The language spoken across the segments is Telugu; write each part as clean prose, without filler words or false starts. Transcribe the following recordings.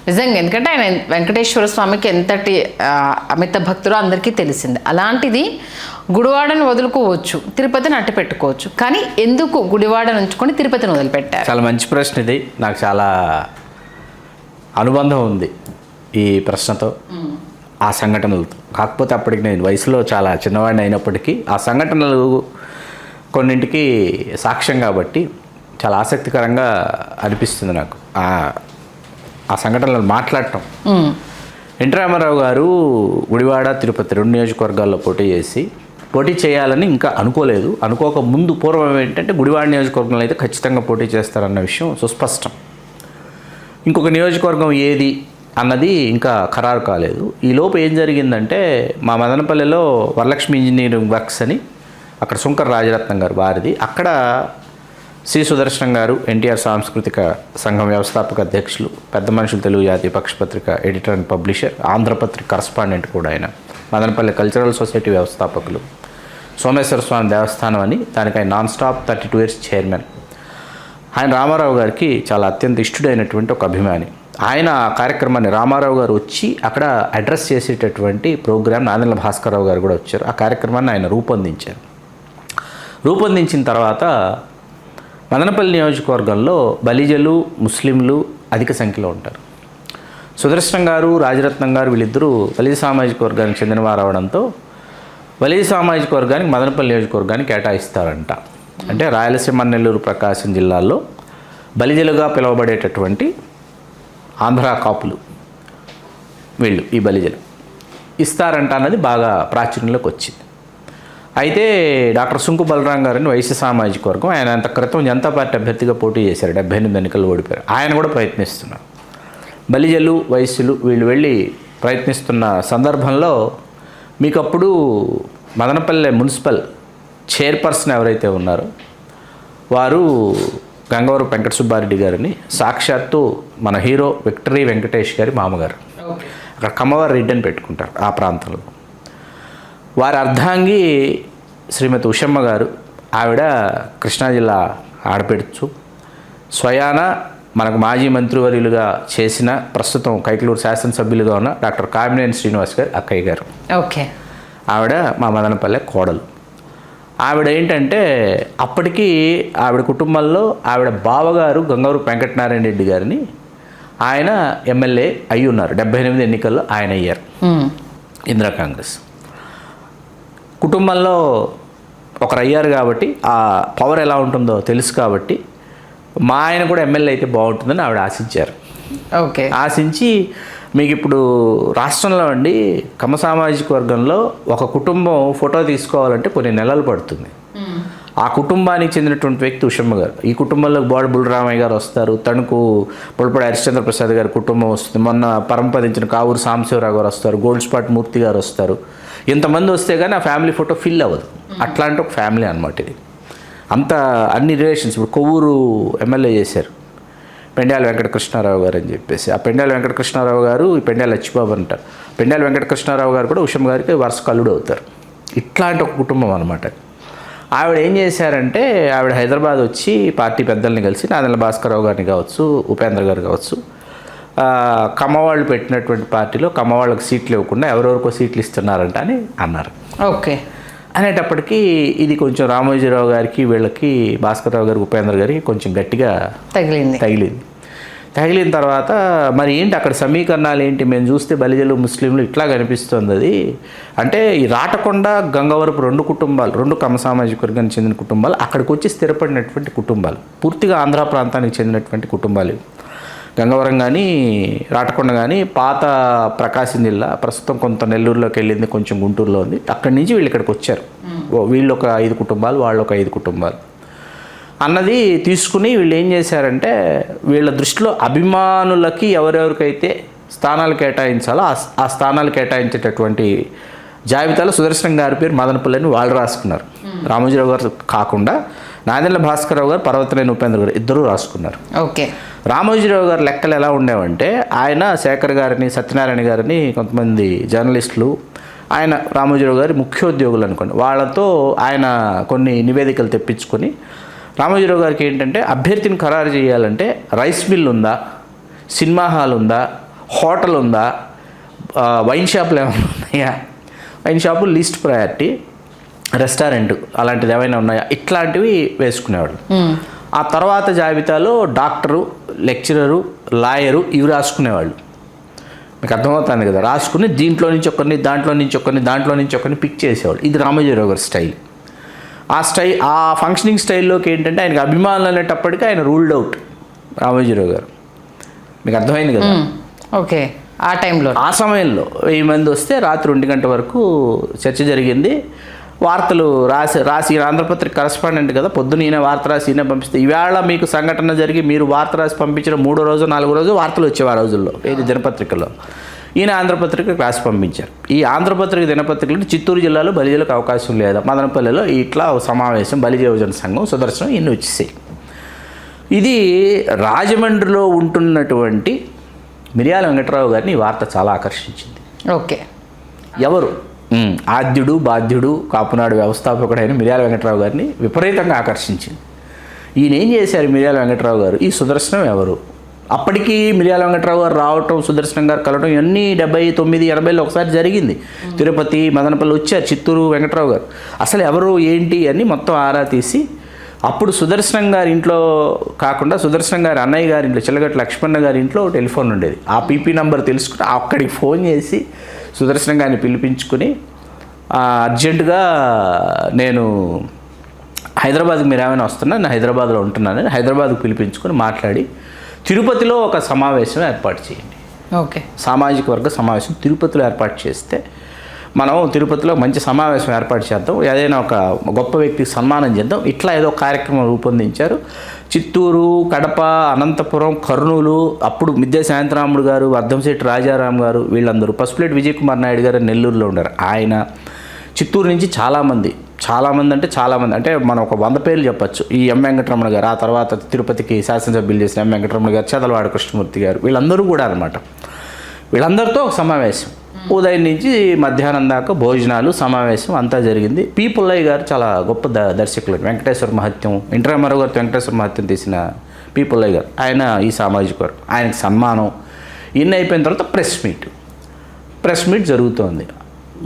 నిజంగా, ఎందుకంటే ఆయన వెంకటేశ్వర స్వామికి ఎంతటి అమిత భక్తులు అందరికీ తెలిసింది. అలాంటిది గుడివాడని వదులుకోవచ్చు, తిరుపతిని అట్టు పెట్టుకోవచ్చు, కానీ ఎందుకు గుడివాడని ఉంచుకొని తిరుపతిని వదిలిపెట్టారు? చాలా మంచి ప్రశ్న ఇది. నాకు చాలా అనుబంధం ఉంది ఈ ప్రశ్నతో, ఆ సంఘటనలతో. కాకపోతే అప్పటికి నేను వయసులో చాలా చిన్నవాడిని అయినప్పటికీ ఆ సంఘటనలు కొన్నింటికి సాక్ష్యం కాబట్టి చాలా ఆసక్తికరంగా అనిపిస్తుంది నాకు ఆ సంఘటనలు మాట్లాడటం. ఎన్టీ రామారావు గారు గుడివాడ, తిరుపతి 2 నియోజకవర్గాల్లో పోటీ చేయాలని ఇంకా అనుకోలేదు. అనుకోక ముందు పూర్వం ఏంటంటే గుడివాడ నియోజకవర్గంలో అయితే ఖచ్చితంగా పోటీ చేస్తారన్న విషయం సుస్పష్టం. ఇంకొక నియోజకవర్గం ఏది అన్నది ఇంకా ఖరారు కాలేదు. ఈలోపు ఏం జరిగిందంటే మా మదనపల్లిలో వరలక్ష్మి ఇంజనీరింగ్ వర్క్స్ అని అక్కడ శంకర్ రాజరత్నం గారు వారిది, అక్కడ సి సుదర్శనం గారు ఎన్టీఆర్ సాంస్కృతిక సంఘం వ్యవస్థాపక అధ్యక్షులు, పెద్ద మనుషులు తెలుగు జాతీయ పక్షపత్రిక editor and publisher, Andhra Patrika correspondent కూడా ఆయన, మదనపల్లి కల్చరల్ సొసైటీ వ్యవస్థాపకులు, సోమేశ్వర స్వామి దేవస్థానం అని దానికి ఆయన నాన్ స్టాప్ 32 years చైర్మన్. ఆయన రామారావు గారికి చాలా అత్యంత ఇష్టడైనటువంటి ఒక అభిమాని. ఆయన ఆ కార్యక్రమాన్ని రామారావు గారు వచ్చి అక్కడ అడ్రస్ చేసేటటువంటి ప్రోగ్రామ్ నాదెండ్ల భాస్కరరావు గారు కూడా వచ్చారు. ఆ కార్యక్రమాన్ని ఆయన రూపొందించిన తర్వాత మదనపల్లి నియోజకవర్గంలో బలిజలు, ముస్లింలు అధిక సంఖ్యలో ఉంటారు. సుదర్శనం గారు, రాజరత్నం గారు వీళ్ళిద్దరూ బలిజ సామాజిక వర్గానికి చెందినవారు అవడంతో బలిజ సామాజిక వర్గానికి మదనపల్లి నియోజకవర్గానికి కేటాయిస్తారంట. అంటే రాయలసీమ, నెల్లూరు, ప్రకాశం జిల్లాల్లో బలిజలుగా పిలువబడేటటువంటి ఆంధ్ర కాపులు వీళ్ళు, ఈ బలిజలు ఇస్తారంట అన్నది బాగా ప్రాచుర్యంలోకి వచ్చింది. అయితే డాక్టర్ సుంకు బలరాం గారిని వైశ్య సామాజిక వర్గం, ఆయన అంత క్రితం జనతా పార్టీ అభ్యర్థిగా పోటీ చేశారు, 78 ఎన్నికల్లో ఓడిపోయారు. ఆయన కూడా ప్రయత్నిస్తున్నారు. బలిజలు, వైశ్యులు వీళ్ళు వెళ్ళి ప్రయత్నిస్తున్న సందర్భంలో మీకు అప్పుడు మదనపల్లె మున్సిపల్ చైర్పర్సన్ ఎవరైతే ఉన్నారో వారు గంగవరం వెంకట సుబ్బారెడ్డి గారిని, సాక్షాత్తు మన హీరో విక్టరీ వెంకటేష్ గారి మామగారు. అక్కడ కమ్మవారి రెడ్డి అని పెట్టుకుంటారు ఆ ప్రాంతంలో. వారి అర్ధాంగి శ్రీమతి ఉషమ్మ గారు, ఆవిడ కృష్ణా జిల్లా ఆడపెడుచు, స్వయాన మనకు మాజీ మంత్రివర్యులుగా చేసిన, ప్రస్తుతం కైకలూరు శాసనసభ్యులుగా ఉన్న డాక్టర్ కామినేని శ్రీనివాస్ గారు అక్కయ్య గారు. ఓకే. ఆవిడ మా మదనపల్లె కోడలు. ఆవిడ ఏంటంటే అప్పటికి ఆవిడ కుటుంబంలో ఆవిడ బావగారు గంగవరపు వెంకటనారాయణ రెడ్డి గారిని ఆయన ఎమ్మెల్యే అయి ఉన్నారు. 78 ఎన్నికల్లో ఆయన అయ్యారు, ఇందిరా కాంగ్రెస్. కుటుంబంలో ఒకరు అయ్యారు కాబట్టి ఆ పవర్ ఎలా ఉంటుందో తెలుసు కాబట్టి మా ఆయన కూడా ఎమ్మెల్యే అయితే బాగుంటుందని ఆవిడ ఆశించారు. ఓకే. ఆశించి మీకు ఇప్పుడు రాష్ట్రంలో అండి కమ్మ సామాజిక వర్గంలో ఒక కుటుంబం ఫోటో తీసుకోవాలంటే కొన్ని నెలలు పడుతుంది. ఆ కుటుంబానికి చెందినటువంటి వ్యక్తి ఉషమ్మ గారు. ఈ కుటుంబంలో బోడ బుల్రామయ్య గారు వస్తారు, తణుకు పుల్పడి హరిశ్చంద్ర ప్రసాద్ గారి కుటుంబం వస్తుంది, మొన్న పరంపదించిన కావూరు సాంబశివరావు గారు వస్తారు, గోల్డ్ స్పాట్ మూర్తి గారు వస్తారు. ఇంతమంది వస్తే కానీ ఆ ఫ్యామిలీ ఫోటో ఫిల్ అవ్వదు. అట్లాంటి ఒక ఫ్యామిలీ అనమాట ఇది. అంత అన్ని రిలేషన్స్. ఇప్పుడు కొవ్వూరు ఎమ్మెల్యే చేశారు పెండ్యాల వెంకటకృష్ణారావు గారు అని చెప్పేసి. ఆ పెండ్యాల వెంకటకృష్ణారావు గారు ఈ పెండ్యాల లచ్చిబాబు అంటారు. పెండ్యాల వెంకటకృష్ణారావు గారు కూడా ఉషమ్మ గారికి వరుస కల్లుడు అవుతారు. ఇట్లాంటి ఒక కుటుంబం అనమాట. ఆవిడ ఏం చేశారంటే ఆవిడ హైదరాబాద్ వచ్చి పార్టీ పెద్దల్ని కలిసి నాదెండ్ల భాస్కరరావు గారిని కావచ్చు, ఉపేంద్ర గారు కావచ్చు, కమ్మవాళ్ళు పెట్టినటువంటి పార్టీలో కమ్మవాళ్ళకి సీట్లు ఇవ్వకుండా ఎవరెవరికో సీట్లు ఇస్తున్నారంట అని అన్నారు. ఓకే. అనేటప్పటికీ ఇది కొంచెం రామోజీరావు గారికి, వీళ్ళకి, భాస్కరరావు గారికి, ఉపేంద్ర గారికి కొంచెం గట్టిగా తగిలిన తర్వాత మరి ఏంటి అక్కడ సమీకరణాలు ఏంటి, మేము చూస్తే బలిజలు, ముస్లింలు ఇట్లా కనిపిస్తుంది. అది అంటే ఈ రాటకొండ, గంగవరపు 2 కుటుంబాలు, 2 కమ్మ సామాజిక వర్గానికి చెందిన కుటుంబాలు అక్కడికి వచ్చి స్థిరపడినటువంటి కుటుంబాలు, పూర్తిగా ఆంధ్ర ప్రాంతానికి చెందినటువంటి కుటుంబాలు. గంగవరం కానీ రాటకొండ కానీ పాత ప్రకాశం జిల్లా, ప్రస్తుతం కొంత నెల్లూరులోకి వెళ్ళింది, కొంచెం గుంటూరులో ఉంది. అక్కడి నుంచి వీళ్ళు ఇక్కడికి వచ్చారు. వీళ్ళు ఒక 5 కుటుంబాలు, వాళ్ళు ఒక 5 కుటుంబాలు అన్నది తీసుకుని వీళ్ళు ఏం చేశారంటే వీళ్ళ దృష్టిలో అభిమానులకి ఎవరెవరికైతే స్థానాలు కేటాయించాలో ఆ స్థానాలు కేటాయించేటటువంటి జాబితాలో సుదర్శనం గారి పేరు మదనపల్లిని వాళ్ళు రాసుకున్నారు. రామోజీరావు గారు కాకుండా నాదెండ్ల భాస్కరరావు గారు, పర్వతనేని ఉపేంద్ర గారు ఇద్దరూ రాసుకున్నారు. ఓకే. రామోజీరావు గారు లెక్కలు ఎలా ఉండేవంటే ఆయన శేఖర్ గారిని, సత్యనారాయణ గారిని, కొంతమంది జర్నలిస్టులు, ఆయన రామోజీరావు గారి ముఖ్యోద్యోగులు అనుకోండి, వాళ్ళతో ఆయన కొన్ని నివేదికలు తెప్పించుకొని రామోజీరావు గారికి ఏంటంటే అభ్యర్థిని ఖరారు చేయాలంటే రైస్ మిల్ ఉందా, సినిమా హాల్ ఉందా, హోటల్ ఉందా, వైన్ షాపులు ఏమైనా ఉన్నాయా, wine shop least priority, restaurant అలాంటిది ఏమైనా ఉన్నాయా, ఇట్లాంటివి వేసుకునేవాళ్ళు. ఆ తర్వాత జాబితాలో డాక్టరు, లెక్చరరు, లాయరు ఇవి రాసుకునేవాళ్ళు. మీకు అర్థమవుతుంది కదా, రాసుకుని దీంట్లో నుంచి ఒకరిని, దాంట్లో నుంచి ఒకరిని పిక్ చేసేవాళ్ళు. ఇది రామోజీరావు గారి స్టైల్. ఆ ఫంక్షనింగ్ స్టైల్లోకి ఏంటంటే ఆయనకి అభిమానులు అనేటప్పటికీ ఆయన రూల్డ్ అవుట్ రామోజీరావు గారు. మీకు అర్థమైంది కదా. ఓకే, ఆ టైంలో ఆ సమయంలో 1000 మంది వస్తే రాత్రి 2 గంటల వరకు చర్చ జరిగింది. వార్తలు రాసి ఆంధ్రపత్రిక కరస్పాండెంట్ కదా, పొద్దున ఈయన వార్త రాసి ఈయన పంపిస్తే ఈవేళ మీకు సంఘటన జరిగి మీరు వార్త రాసి పంపించిన 3వ రోజు 4వ రోజు వార్తలు వచ్చేవి ఆ రోజుల్లో ఏది దినపత్రికల్లో. ఈయన ఆంధ్రపత్రిక రాసి పంపించారు. ఈ ఆంధ్రపత్రిక దినపత్రికలు చిత్తూరు జిల్లాలో బలిజలకు అవకాశం లేదా, మదనపల్లిలో ఇట్లా సమావేశం, బలిజ యువజన సంఘం, సుదర్శనం ఇన్ని వచ్చేసాయి. ఇది రాజమండ్రిలో ఉంటున్నటువంటి మిరియాల వెంకట్రావు గారిని ఈ వార్త చాలా ఆకర్షించింది. ఓకే, ఎవరు ఆద్యుడు బాధ్యుడు కాపునాడు వ్యవస్థాపకుడైన మిరియాల వెంకట్రావు గారిని విపరీతంగా ఆకర్షించింది. ఈయన ఏం చేశారు మిరియాల వెంకట్రావు గారు, ఈ సుదర్శనం ఎవరు? అప్పటికీ మిరియాల వెంకట్రావు గారు రావటం, సుదర్శనం గారు కలవటం ఇవన్నీ 79, 80లో ఒకసారి జరిగింది. తిరుపతి, మదనపల్లి వచ్చారు, చిత్తూరు వెంకట్రావు గారు. అసలు ఎవరు ఏంటి అని మొత్తం ఆరా తీసి అప్పుడు సుదర్శనం గారి ఇంట్లో కాకుండా సుదర్శనం గారి అన్నయ్య గారి ఇంట్లో, చిల్లగట్ల లక్ష్మణ గారి ఇంట్లో టెలిఫోన్ ఉండేది. ఆ పీపీ నెంబర్ తెలుసుకుని అక్కడికి ఫోన్ చేసి సుదర్శనం గారిని పిలిపించుకుని అర్జెంటుగా నేను హైదరాబాద్కి మీరు ఏమైనా వస్తున్నా, నేను హైదరాబాద్లో ఉంటున్నానని హైదరాబాద్కి పిలిపించుకొని మాట్లాడి తిరుపతిలో ఒక సమావేశం ఏర్పాటు చేయండి. ఓకే, సామాజిక వర్గ సమావేశం తిరుపతిలో ఏర్పాటు చేస్తే మనం తిరుపతిలో మంచి సమావేశం ఏర్పాటు చేద్దాం, ఏదైనా ఒక గొప్ప వ్యక్తికి సన్మానం చేద్దాం, ఇట్లా ఏదో కార్యక్రమం రూపొందించారు. చిత్తూరు, కడప, అనంతపురం, కర్నూలు, అప్పుడు మిద్దె శాంతరాముడు గారు, వర్ధంశెట్టి రాజారాం గారు, వీళ్ళందరూ, పసుపులేటి విజయ్ కుమార్ నాయుడు గారు నెల్లూరులో ఉన్నారు. ఆయన చిత్తూరు నుంచి చాలామంది అంటే మనం ఒక 100 పేర్లు చెప్పచ్చు. ఈ ఎం వెంకటరమణ గారు, ఆ తర్వాత తిరుపతికి శాసనసభ్యులు చేసిన ఎం వెంకటరమణ గారు, చదలవాడ కృష్ణమూర్తి గారు, వీళ్ళందరూ కూడా అనమాట. వీళ్ళందరితో ఒక సమావేశం, ఉదయం నుంచి మధ్యాహ్నం దాకా భోజనాలు, సమావేశం అంతా జరిగింది. పి పుల్లయ్య గారు చాలా గొప్ప దర్శకులు, వెంకటేశ్వర మహత్యం, ఎన్టీ రామారావు గారితో వెంకటేశ్వర మహత్యం తీసిన పి పుల్లయ్య గారు, ఆయన ఈ సామాజిక వర్గం, ఆయనకి సన్మానం ఇన్ని అయిపోయిన తర్వాత ప్రెస్ మీట్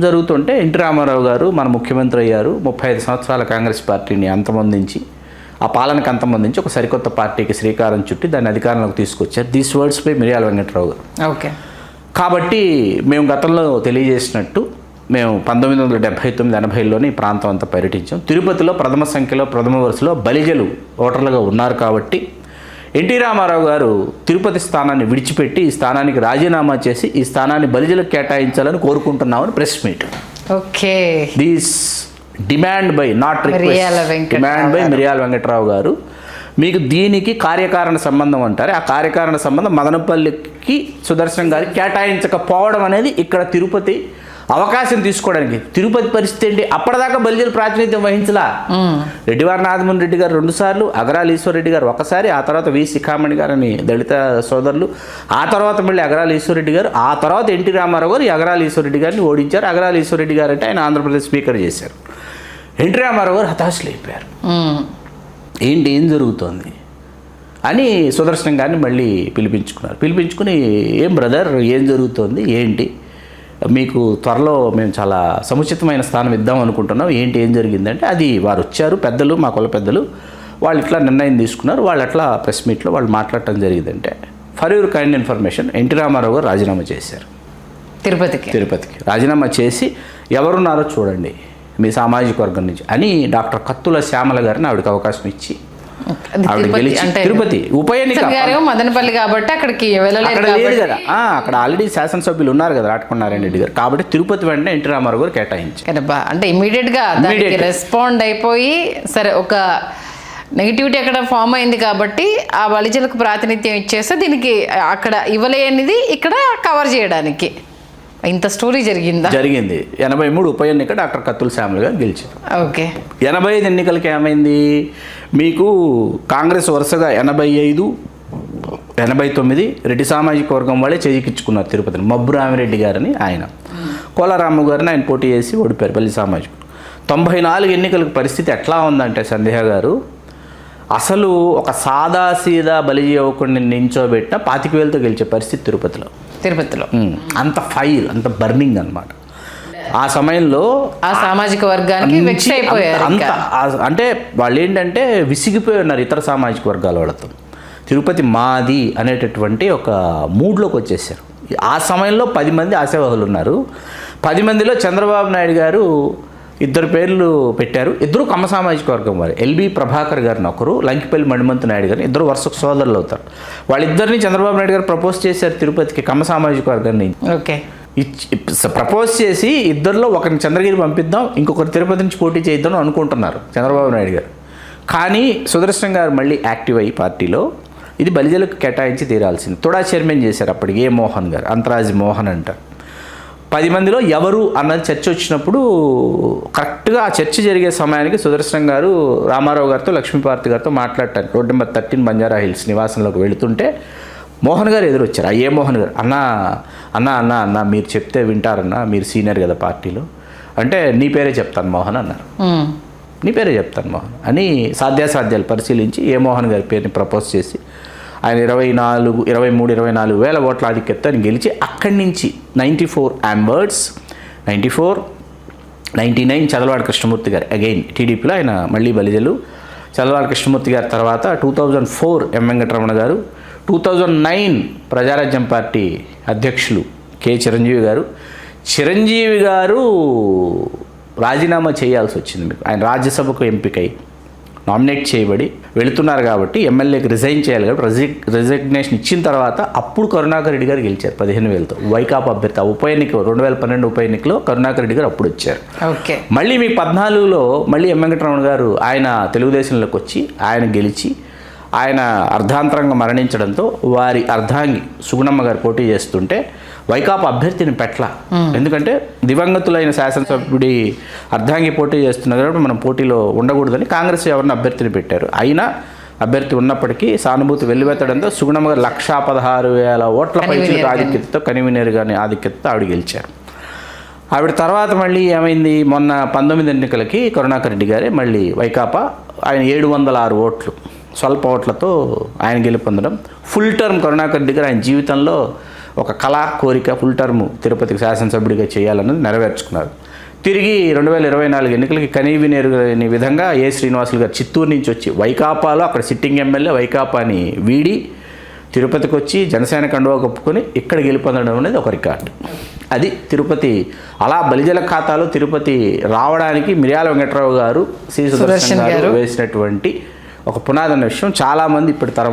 జరుగుతుంటే ఎన్టీ రామారావు గారు మన ముఖ్యమంత్రి అయ్యారు, 35 సంవత్సరాల కాంగ్రెస్ పార్టీని అంతమొందించి, ఆ పాలనకు అంతమొందించి ఒక సరికొత్త పార్టీకి శ్రీకారం చుట్టి దాన్ని అధికారంలోకి తీసుకొచ్చారు. These words by Miriyala Venkatrao గారు. ఓకే, కాబట్టి మేము గతంలో తెలియజేసినట్టు మేము 1979, 80లోనే ఈ ప్రాంతం అంతా పర్యటించాం. తిరుపతిలో ప్రథమ వరుసలో బలిజలు ఓటర్లుగా ఉన్నారు. కాబట్టి ఎన్టీ రామారావు గారు తిరుపతి స్థానాన్ని విడిచిపెట్టి ఈ స్థానానికి రాజీనామా చేసి ఈ స్థానాన్ని బలిజలకు కేటాయించాలని కోరుకుంటున్నామని press meet. Okay, this demand by not request, demand by Miriyala Venkatrao గారు. మీకు దీనికి కార్యకారణ సంబంధం అంటారు. ఆ కార్యకారణ సంబంధం మదనపల్లికి సుదర్శనం గారికి కేటాయించకపోవడం అనేది ఇక్కడ తిరుపతి అవకాశం తీసుకోవడానికి. తిరుపతి పరిస్థితి ఏంటి, అప్పటిదాకా బలిజలు ప్రాతినిధ్యం వహించలా. రెడ్డివారి నాగమోహన్ రెడ్డి గారు 2 సార్లు, అగరాల ఈశ్వరరెడ్డి గారు 1 సారి, ఆ తర్వాత వి శిఖామణి గారని దళిత సోదరులు, ఆ తర్వాత మళ్ళీ అగరాల ఈశ్వరరెడ్డి గారు, ఆ తర్వాత ఎన్టీ రామారావు గారు ఈ అగరాల ఈశ్వరరెడ్డి గారిని ఓడించారు. అగరాల ఈశ్వరరెడ్డి గారు అంటే ఆయన ఆంధ్రప్రదేశ్ స్పీకర్ చేశారు. ఎన్టీ రామారావు గారు హతాశులు అయిపోయారు. ఏం జరుగుతోంది అని సుదర్శనం గారిని మళ్ళీ పిలిపించుకుని ఏం బ్రదర్ ఏం జరుగుతోంది, ఏంటి మీకు త్వరలో మేము చాలా సముచితమైన స్థానం ఇద్దాం అనుకుంటున్నాం, ఏం జరిగిందంటే అది వారు వచ్చారు, పెద్దలు, మా కుల పెద్దలు, వాళ్ళు ఇట్లా నిర్ణయం తీసుకున్నారు. వాళ్ళు అట్లా ప్రెస్ మీట్లో వాళ్ళు మాట్లాడటం జరిగిందంటే for your kind information NT Rama Rao garu రాజీనామా చేశారు. తిరుపతికి రాజీనామా చేసి ఎవరున్నారో చూడండి మీ సామాజిక వర్గం నుంచి అని డాక్టర్ కత్తుల శ్యామల గారిని ఆవిడకి అవకాశం ఇచ్చి ఆవిడ గెలిచి తిరుపతి ఉప ఎన్నిక మదనపల్లి కాబట్టి అక్కడికి అక్కడ లేదు కదా, అక్కడ ఆల్రెడీ శాసనసభ్యులు ఉన్నారు కదా రాటకొండారెడ్డి రెడ్డి గారు, కాబట్టి తిరుపతి వెంటనే ఎన్టీ రామారావు గారు కేటాయించారు. అంటే ఇమీడియట్గా రెస్పాండ్ అయిపోయి సరే ఒక నెగిటివిటీ అక్కడ ఫామ్ అయింది కాబట్టి ఆ బలిజలకు ప్రాతినిధ్యం ఇచ్చేస్తే దీనికి అక్కడ ఇవ్వలేనిది ఇక్కడ కవర్ చేయడానికి ఇంత స్టోరీ జరిగింది. 83 ఉప ఎన్నిక డాక్టర్ కత్తుల శ్యామల గారు గెలిచారు. ఓకే, 85 ఎన్నికలకి ఏమైంది మీకు, కాంగ్రెస్ వరుసగా 85, 89 రెడ్డి సామాజిక వర్గం వాళ్ళే చేజిక్కించుకున్నారు తిరుపతిని. మబ్బురామిరెడ్డి గారని ఆయన, కోలారాము గారిని ఆయన పోటీ చేసి ఓడిపోయారు బలి సామాజిక. 94 ఎన్నికలకు పరిస్థితి ఎట్లా ఉందంటే సందేహ గారు, అసలు ఒక సాదాసీదా బలిజీ యువకుడిని నించోబెట్టిన 25,000తో గెలిచే పరిస్థితి తిరుపతిలో. అంత ఫైర్, అంత బర్నింగ్ అన్నమాట. ఆ సమయంలో ఆ సామాజిక వర్గానికి వెక్స్ అయిపోయారు. అంటే వాళ్ళు ఏంటంటే విసిగిపోయి ఉన్నారు ఇతర సామాజిక వర్గాల వాళ్ళతో. తిరుపతి మాది అనేటటువంటి ఒక మూడ్లోకి వచ్చేసారు. ఆ సమయంలో 10 మంది ఆశావాహులు ఉన్నారు. 10 మందిలో చంద్రబాబు నాయుడు గారు 2 పేర్లు పెట్టారు. 2 కమ్మ సామాజిక వర్గం వారు. ఎల్బి ప్రభాకర్ గారిని ఒకరు, లంకిపల్లి మణిమంతు నాయుడు గారిని, 2 వరుసకు సోదరులు అవుతారు. వాళ్ళిద్దరిని చంద్రబాబు నాయుడు గారు ప్రపోజ్ చేశారు తిరుపతికి కమ్మ సామాజిక వర్గాన్ని. ఓకే, ప్రపోజ్ చేసి 2లో ఒకరిని చంద్రగిరి పంపిద్దాం, ఇంకొకరు తిరుపతి నుంచి పోటీ చేద్దాం అనుకుంటున్నారు చంద్రబాబు నాయుడు గారు. కానీ సుదర్శన్ గారు మళ్ళీ యాక్టివ్ అయ్యి పార్టీలో ఇది బలిజలకు కేటాయించి తీరాల్సింది. తోడా చైర్మన్ చేశారు అప్పటికి ఏ మోహన్ గారు, అంతరాజి మోహన్ అంటారు. 10 మందిలో ఎవరు అన్నది చర్చ వచ్చినప్పుడు కరెక్ట్గా ఆ చర్చ జరిగే సమయానికి సుదర్శన్ గారు రామారావు గారితో లక్ష్మీపార్తి గారితో మాట్లాడటానికి రోడ్ నెంబర్ 13 బంజారా హిల్స్ నివాసంలోకి వెళుతుంటే మోహన్ గారు ఎదురొచ్చారు. ఏ మోహన్ గారు, అన్న మీరు చెప్తే వింటారన్నా, మీరు సీనియర్ కదా పార్టీలో అంటే నీ పేరే చెప్తాను మోహన్ అన్నారు. నీ పేరే చెప్తాను మోహన్ అని సాధ్యాసాధ్యాలు పరిశీలించి ఏ మోహన్ గారి పేరుని ప్రపోజ్ చేసి ఆయన 23-24 వేల ఓట్ల ఆధిక్యతని గెలిచి అక్కడి నుంచి 94 ఆన్వర్డ్స్ 99 చదలవాడ కృష్ణమూర్తి గారు అగైన్ టీడీపీలో ఆయన మళ్ళీ బలిజలు. చదలవాడ కృష్ణమూర్తి గారి తర్వాత 2004 ఎం వెంకటరమణ గారు, 2009 ప్రజారాజ్యం పార్టీ అధ్యక్షులు కె చిరంజీవి గారు రాజీనామా చేయాల్సి వచ్చింది. మీకు ఆయన రాజ్యసభకు ఎంపికై నామినేట్ చేయబడి వెళుతున్నారు కాబట్టి ఎమ్మెల్యేకి రిజైన్ చేయాలి కాబట్టి రిజిగ్నేషన్ ఇచ్చిన తర్వాత అప్పుడు కరుణాకర్ రెడ్డి గారు గెలిచారు 15,000తో. వైకాపా అభ్యర్థి ఉప ఎన్నిక 2012 ఉప ఎన్నికలో కరుణాకర్ రెడ్డి గారు అప్పుడు వచ్చారు. ఓకే, మళ్ళీ మీకు 14లో మళ్ళీ ఎం వెంకటరమణ గారు ఆయన తెలుగుదేశంలోకి వచ్చి ఆయన గెలిచి ఆయన అర్ధాంతరంగా మరణించడంతో వారి అర్ధాంగి సుగుణమ్మ గారు పోటీ చేస్తుంటే వైకాపా అభ్యర్థిని పెట్ల. ఎందుకంటే దివంగతులైన శాసనసభ్యుడి అర్ధాంగి పోటీ చేస్తున్నారు కాబట్టి మనం పోటీలో ఉండకూడదని కాంగ్రెస్ ఎవరిని అభ్యర్థిని పెట్టారు. అయినా అభ్యర్థి ఉన్నప్పటికీ సానుభూతి వెల్లువెత్తడంతో సుగుణమ్మ గారు 116,000 ఓట్ల పైచిలకు ఆధిక్యతతో కన్వీనర్ గారి ఆధిక్యతతో ఆవిడ గెలిచారు. ఆవిడ తర్వాత మళ్ళీ ఏమైంది, మొన్న 19 ఎన్నికలకి కరుణాకర్ రెడ్డి గారే మళ్ళీ వైకాపా ఆయన 706 ఓట్లు స్వల్ప ఓట్లతో ఆయన గెలుపొందడం. ఫుల్ టర్మ్ కరుణాకర్ రెడ్డి గారు ఆయన జీవితంలో ఒక కళా కోరిక ఫుల్ టర్మ్ తిరుపతికి శాసనసభ్యుడిగా చేయాలన్నది నెరవేర్చుకున్నారు. తిరిగి 2024 ఎన్నికలకి కనీవినేరుని విధంగా ఏ శ్రీనివాసులు గారు చిత్తూరు నుంచి వచ్చి వైకాపాలో అక్కడ సిట్టింగ్ ఎమ్మెల్యే వైకాపాని వీడి తిరుపతికి వచ్చి జనసేన కండువా కప్పుకొని ఇక్కడ గెలుపొందడం అనేది ఒక రికార్డు. అది తిరుపతి. అలా బలిజల ఖాతాలో తిరుపతి రావడానికి మిర్యాల వెంకట్రావు గారు, సి సుదర్శన్ గారు వేసినటువంటి ఒక పునాదన్న విషయం చాలామంది ఇప్పటి తరం